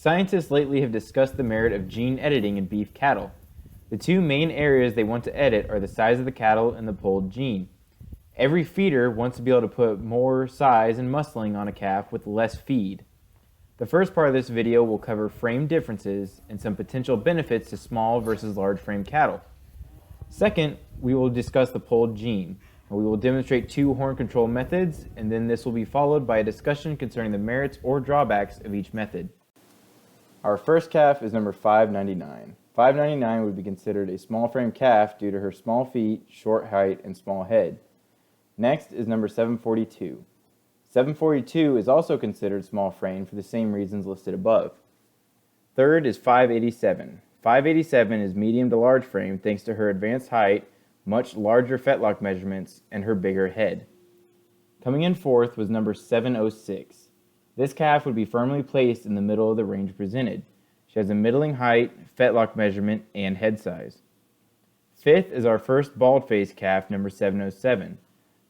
Scientists lately have discussed the merit of gene editing in beef cattle. The two main areas they want to edit are the size of the cattle and the polled gene. Every feeder wants to be able to put more size and muscling on a calf with less feed. The first part of this video will cover frame differences and some potential benefits to small versus large frame cattle. Second, we will discuss the polled gene. We will demonstrate two horn control methods, and then this will be followed by a discussion concerning the merits or drawbacks of each method. Our first calf is number 599. 599 would be considered a small frame calf due to her small feet, short height, and small head. Next is number 742. 742 is also considered small frame for the same reasons listed above. Third is 587. 587 is medium to large frame thanks to her advanced height, much larger fetlock measurements, and her bigger head. Coming in fourth was number 706. This calf would be firmly placed in the middle of the range presented. She has a middling height, fetlock measurement, and head size. Fifth is our first bald-faced calf, number 707.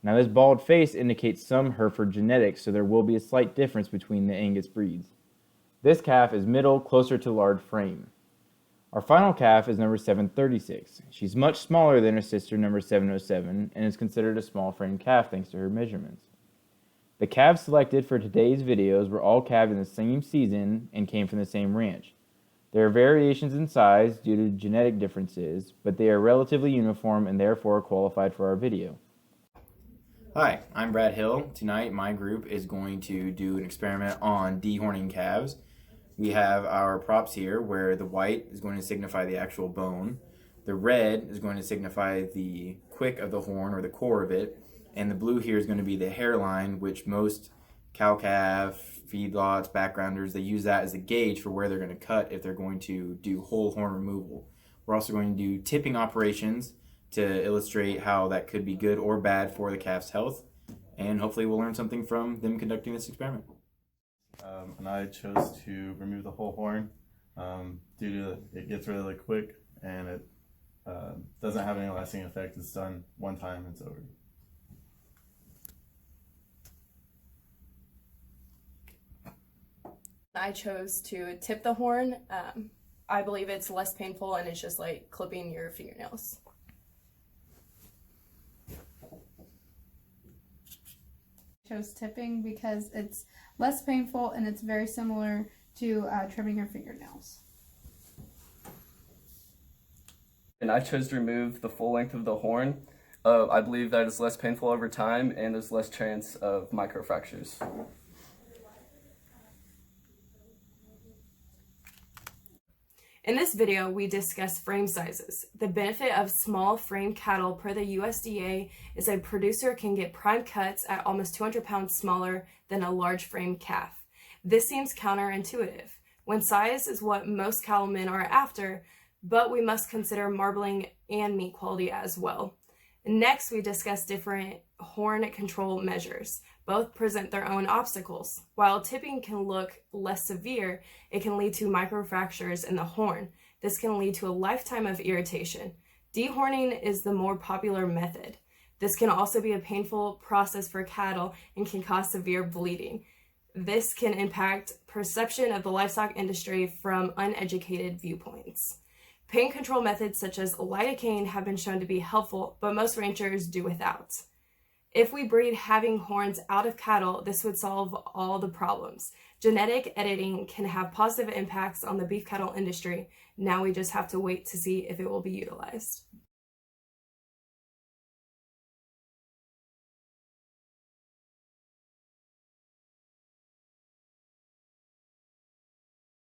Now this bald face indicates some Hereford genetics, so there will be a slight difference between the Angus breeds. This calf is middle, closer to large frame. Our final calf is number 736. She's much smaller than her sister number 707 and is considered a small frame calf thanks to her measurements. The calves selected for today's videos were all calved in the same season and came from the same ranch. There are variations in size due to genetic differences, but they are relatively uniform and therefore qualified for our video. Hi, I'm Brad Hill. Tonight my group is going to do an experiment on dehorning calves. We have our props here where the white is going to signify the actual bone, the red is going to signify the quick of the horn or the core of it, and the blue here is going to be the hairline, which most cow-calf, feedlots, backgrounders, they use that as a gauge for where they're going to cut if they're going to do whole horn removal. We're also going to do tipping operations to illustrate how that could be good or bad for the calf's health, and hopefully we'll learn something from them conducting this experiment. And I chose to remove the whole horn due to it gets really quick and it doesn't have any lasting effect. It's done one time and it's over. I chose to tip the horn. I believe it's less painful and it's just like clipping your fingernails. Chose tipping because it's less painful and it's very similar to trimming your fingernails. And I chose to remove the full length of the horn. I believe that it's less painful over time and there's less chance of microfractures. In this video, we discuss frame sizes. The benefit of small frame cattle per the USDA is a producer can get prime cuts at almost 200 pounds smaller than a large frame calf. This seems counterintuitive, when size is what most cattlemen are after, but we must consider marbling and meat quality as well. Next, we discuss different horn control measures. Both present their own obstacles. While tipping can look less severe, it can lead to microfractures in the horn. This can lead to a lifetime of irritation. Dehorning is the more popular method. This can also be a painful process for cattle and can cause severe bleeding. This can impact perception of the livestock industry from uneducated viewpoints. Pain control methods such as lidocaine have been shown to be helpful, but most ranchers do without. If we breed having horns out of cattle, this would solve all the problems. Genetic editing can have positive impacts on the beef cattle industry. Now we just have to wait to see if it will be utilized.